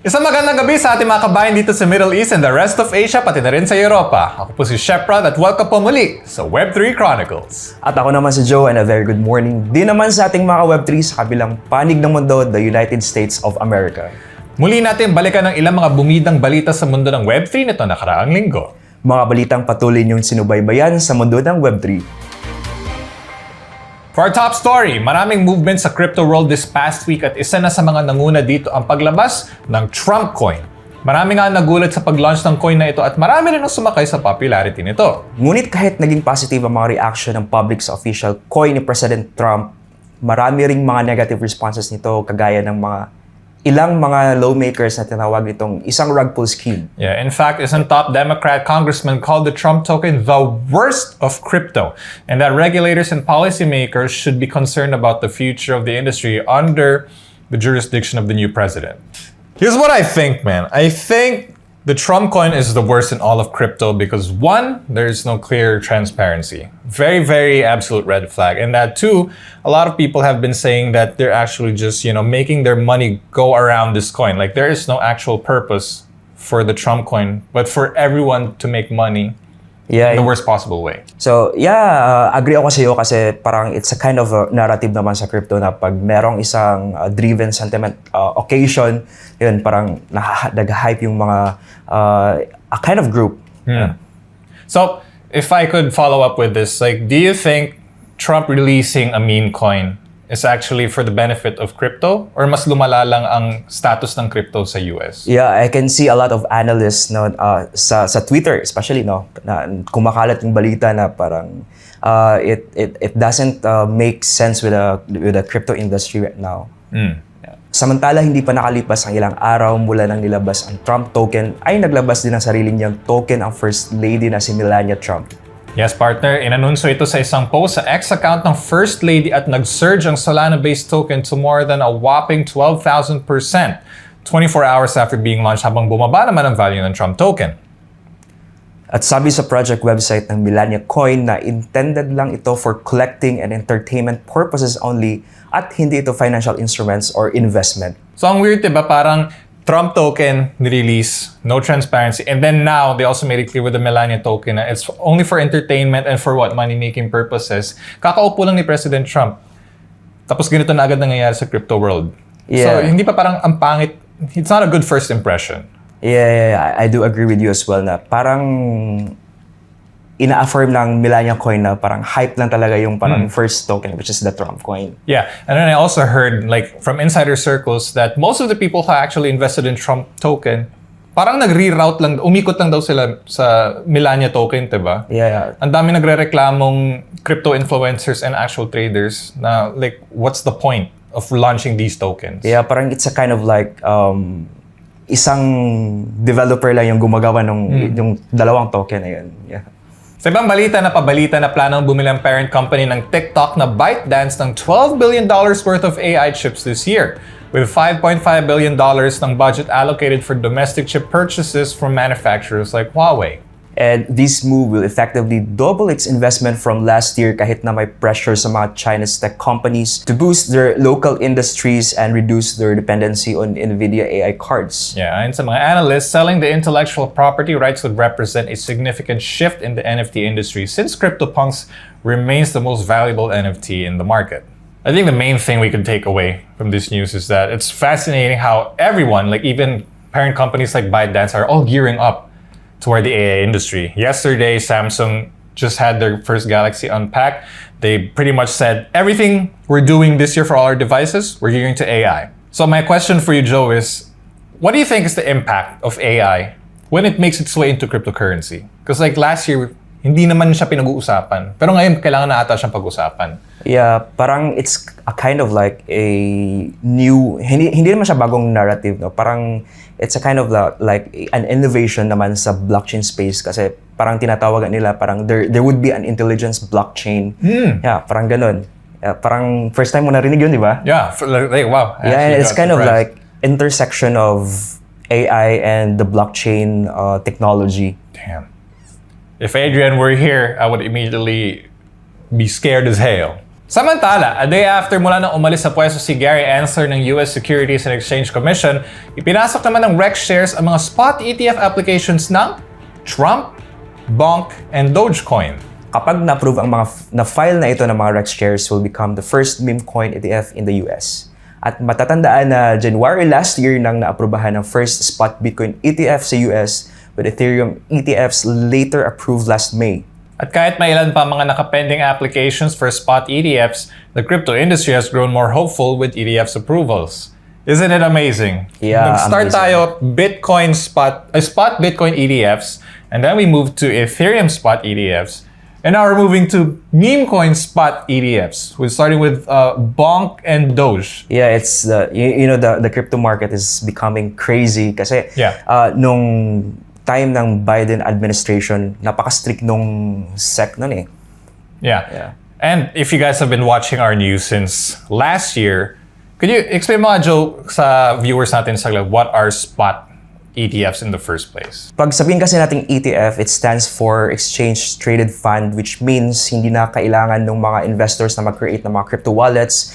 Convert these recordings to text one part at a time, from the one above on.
Isang magandang gabi sa ating mga kabayan dito sa Middle East and the rest of Asia, pati na rin sa Europa. Ako po si Chef Rod at welcome po muli sa Web3 Chronicles. At ako naman si Joe and a very good morning din naman sa ating mga Web3 sa kabilang panig ng mundo, the United States of America. Muli natin balikan ng ilang mga bumidang balita sa mundo ng Web3 nito nakaraang linggo. Mga balitang patuloy niyong sinubaybayan sa mundo ng Web3. For our top story, maraming movement sa crypto world this past week at isa na sa mga nanguna dito ang paglabas ng Trump coin. Marami nga nagulat sa pag-launch ng coin na ito at marami rin ang sumakay sa popularity nito. Ngunit kahit naging positive ang mga reaction ng public sa official coin ni President Trump, marami ring mga negative responses nito kagaya ng ilang mga lawmakers na tinawag nitong isang rug pull scheme. Yeah, in fact, isang top Democrat congressman called the Trump token the worst of crypto and that regulators and policymakers should be concerned about the future of the industry under the jurisdiction of the new president. Here's what I think, man. I think the Trump coin is the worst in all of crypto because one, there's no clear transparency. Very, very absolute red flag. And that two, a lot of people have been saying that they're actually just, making their money go around this coin. Like there is no actual purpose for the Trump coin, but for everyone to make money in the worst possible way. So, agree ako sa iyo kasi parang it's a kind of a narrative naman sa crypto na pag merong isang driven sentiment occasion, yun, parang nag-hype yung mga a kind of group. So, if I could follow up with this, like, do you think Trump releasing a meme coin is actually for the benefit of crypto or mas lumala lang ang status ng crypto sa US? Yeah, I can see a lot of analysts sa Twitter especially na kumakalat yung balita na parang it doesn't make sense with the crypto industry right now. Samantala, hindi pa nakalipas ang ilang araw mula nang nilabas ang Trump token, ay naglabas din ng sarili niyang token ang First Lady na si Melania Trump. Yes, partner. Inanunsyo ito sa isang post sa X account ng First Lady at nag-surge ang Solana-based token to more than a whopping 12,000%, 24 hours after being launched habang bumaba naman ang value ng Trump token. At sabi sa project website ng Melania Coin na intended lang ito for collecting and entertainment purposes only at hindi ito financial instruments or investment. So ang weird, diba? Parang Trump token release, no transparency. And then now, they also made it clear with the Melania token na it's only for entertainment and for what? Money-making purposes. Kakaupo lang ni President Trump. Tapos ganito na agad nangyayari sa crypto world. Yeah. So hindi pa parang ang pangit. It's not a good first impression. Yeah, I do agree with you as well na parang ina-affirm lang Melania Coin na parang hype lang talaga yung parang first token, which is the Trump coin. Yeah, and then I also heard like from insider circles that most of the people who actually invested in Trump token, parang nag-reroute lang, umikot lang daw sila sa Melania token, diba? Yeah. Ang dami nagre-reklamong crypto influencers and actual traders na like, what's the point of launching these tokens? Yeah, parang it's a kind of like isang developer lang yung gumagawa yung dalawang token na yun. Yeah. Sa ibang balita na pabalita na planong bumili ang parent company ng TikTok na ByteDANCE ng $12 billion worth of AI chips this year, with $5.5 billion ng budget allocated for domestic chip purchases from manufacturers like Huawei. And this move will effectively double its investment from last year kahit na may pressure sa mga Chinese tech companies to boost their local industries and reduce their dependency on Nvidia AI cards. Yeah, ayon sa mga analysts, selling the intellectual property rights would represent a significant shift in the NFT industry since CryptoPunks remains the most valuable NFT in the market. I think the main thing we can take away from this news is that it's fascinating how everyone, like even parent companies like ByteDANCE, are all gearing up toward the AI industry. Yesterday, Samsung just had their first Galaxy unpacked. They pretty much said, everything we're doing this year for all our devices, we're gearing to AI. So my question for you, Joe, is what do you think is the impact of AI when it makes its way into cryptocurrency? Because like last year, hindi naman siya pinag-uusapan. Pero ngayon, kailangan na ata siyang pag-usapan. Yeah, parang it's a kind of like a new, hindi naman siya bagong narrative, no? Parang it's a kind of like an innovation naman sa blockchain space kasi parang tinatawagan nila parang there would be an intelligence blockchain. Yeah, parang ganun. Parang first time mo narinig yun, di ba? Yeah, like wow. Yeah, and it's kind of like intersection of AI and the blockchain technology. Damn. If Adrian were here, I would immediately be scared as hell. Samantala, a day after mula nang umalis sa pwesto si Gary Ansler ng US Securities and Exchange Commission, ipinasok naman ng REX shares ang mga spot ETF applications ng Trump, BONK, and Dogecoin. Kapag na-approve ang mga na-file na ito ng mga REX shares will become the first meme coin ETF in the US. At matatandaan na January last year nang naaprubahan ng first spot Bitcoin ETF sa US, with Ethereum ETFs later approved last May. At kahit may ilan pa mga nakapending applications for spot ETFs, the crypto industry has grown more hopeful with ETFs approvals. Isn't it amazing? Yeah, Nag-start tayo spot Bitcoin ETFs, and then we moved to Ethereum spot ETFs, and now we're moving to meme coin spot ETFs. We're starting with BONK and Doge. Yeah, it's the crypto market is becoming crazy kasi nung time ng Biden administration, napaka-strict nung SEC nun eh. Yeah. And if you guys have been watching our news since last year, could you explain mga Joe sa viewers natin saglit, what are spot ETFs in the first place? Pag sabihin kasi nating ETF, it stands for Exchange Traded Fund, which means hindi na kailangan ng mga investors na mag-create ng mga crypto wallets.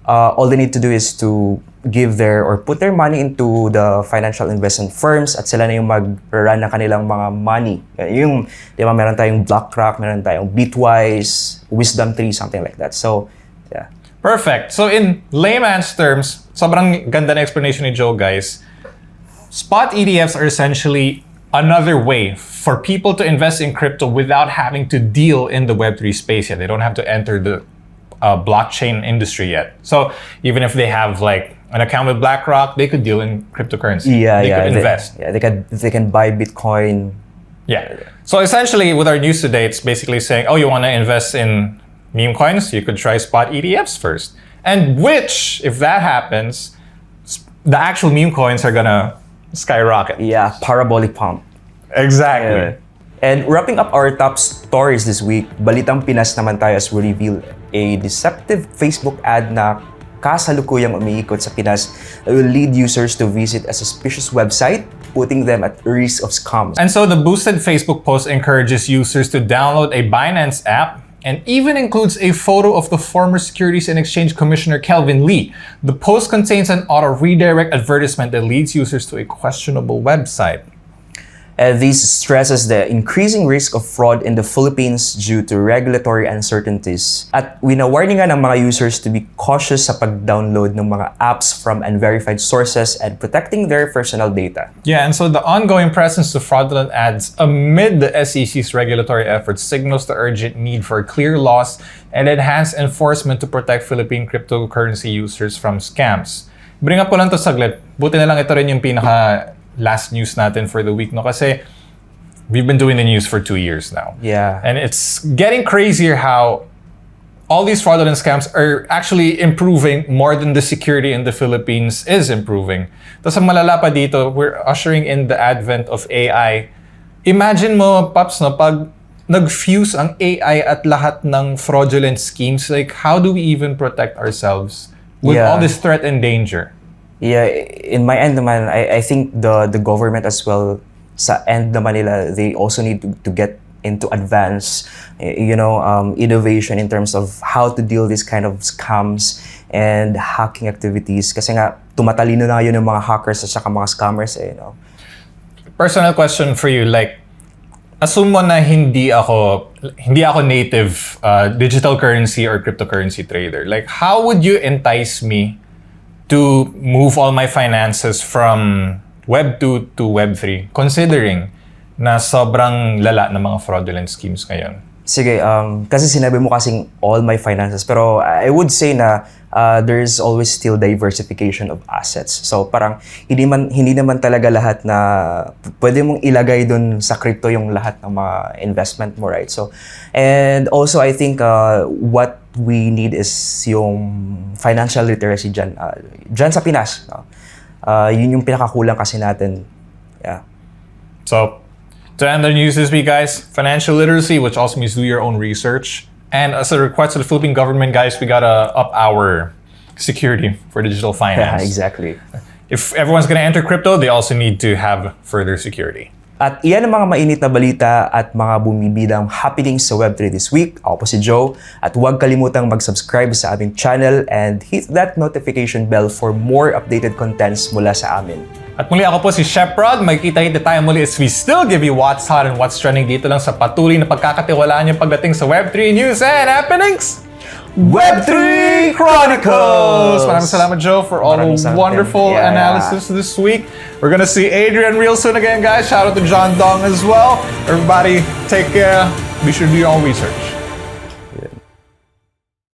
All they need to do is to give their or put their money into the financial investment firms at sila na yung mag-run ng kanilang mga money. Yung, di ba, meron tayong BlackRock, meron tayong Bitwise, Wisdom 3, something like that. So, yeah. Perfect. So in layman's terms, sobrang ganda na explanation ni Joe, guys. Spot ETFs are essentially another way for people to invest in crypto without having to deal in the Web3 space yet. They don't have to enter the blockchain industry yet. So even if they have like an account with BlackRock, they could deal in cryptocurrency. They could invest. They can buy Bitcoin. Yeah. So essentially, with our news today, it's basically saying, oh, you want to invest in meme coins? You could try spot ETFs first. And which, if that happens, the actual meme coins are gonna skyrocket. Yeah, parabolic pump. Exactly. And wrapping up our top stories this week, Balitang Pinas naman tayo as we reveal a deceptive Facebook ad na kasalukuyang umiikot sa Pinas that will lead users to visit a suspicious website, putting them at risk of scams. And so the boosted Facebook post encourages users to download a Binance app and even includes a photo of the former Securities and Exchange Commissioner Kelvin Lee. The post contains an auto-redirect advertisement that leads users to a questionable website. This stresses the increasing risk of fraud in the Philippines due to regulatory uncertainties. At winawarning nga ng mga users to be cautious sa pag-download ng mga apps from unverified sources and protecting their personal data. Yeah, and so the ongoing presence of fraudulent ads amid the SEC's regulatory efforts signals the urgent need for clear laws and enhanced enforcement to protect Philippine cryptocurrency users from scams. Bring up ko lang to saglit. Buti na lang ito rin yung pinaka last news natin for the week, no? Kasi we've been doing the news for 2 years now. Yeah. And it's getting crazier how all these fraudulent scams are actually improving more than the security in the Philippines is improving. Tapos ang malala pa dito, we're ushering in the advent of AI. Imagine mo, Paps, no, pag nag-fuse ang AI at lahat ng fraudulent schemes, like how do we even protect ourselves with all this threat and danger? Yeah, in my end naman, I think the government as well, sa end naman nila, they also need to get into advanced, innovation in terms of how to deal this kind of scams and hacking activities. Kasi nga, tumatalino na yun ng mga hackers at saka mga scammers, Personal question for you, like, assume mo na hindi ako native digital currency or cryptocurrency trader. Like, how would you entice me to move all my finances from Web 2 to Web 3, considering na sobrang lala ng mga fraudulent schemes ngayon? Sige, kasi sinabi mo kasing all my finances, pero I would say na there's always still diversification of assets. So parang hindi naman talaga lahat na pwede mong ilagay dun sa crypto yung lahat ng mga investment mo, right? So, and also I think what we need is yung financial literacy dyan sa Pinas. Yun yung pinakakulang kasi natin. Yeah. So, to end the news this week, guys, financial literacy, which also means do your own research. And as a request to the Philippine government, guys, we gotta up our security for digital finance. Yeah, exactly. If everyone's gonna enter crypto, they also need to have further security. At iyan ang mga mainit na balita at mga bumibidang happenings sa Web3 this week. Ako po si Joe at huwag kalimutang mag-subscribe sa aming channel and hit that notification bell for more updated contents mula sa amin. At muli ako po si Sheprod. Magkita-kita tayo muli as we still give you what's hot and what's trending dito lang sa patuloy na pagkakatiwalaan niyo pagdating sa Web3 news and happenings. Web3 Chronicles! Maraming salamat, Joe, for all the wonderful analysis this week. We're gonna see Adrian real soon again, guys. Shout out to John Dong as well. Everybody, take care. Be sure to do your own research.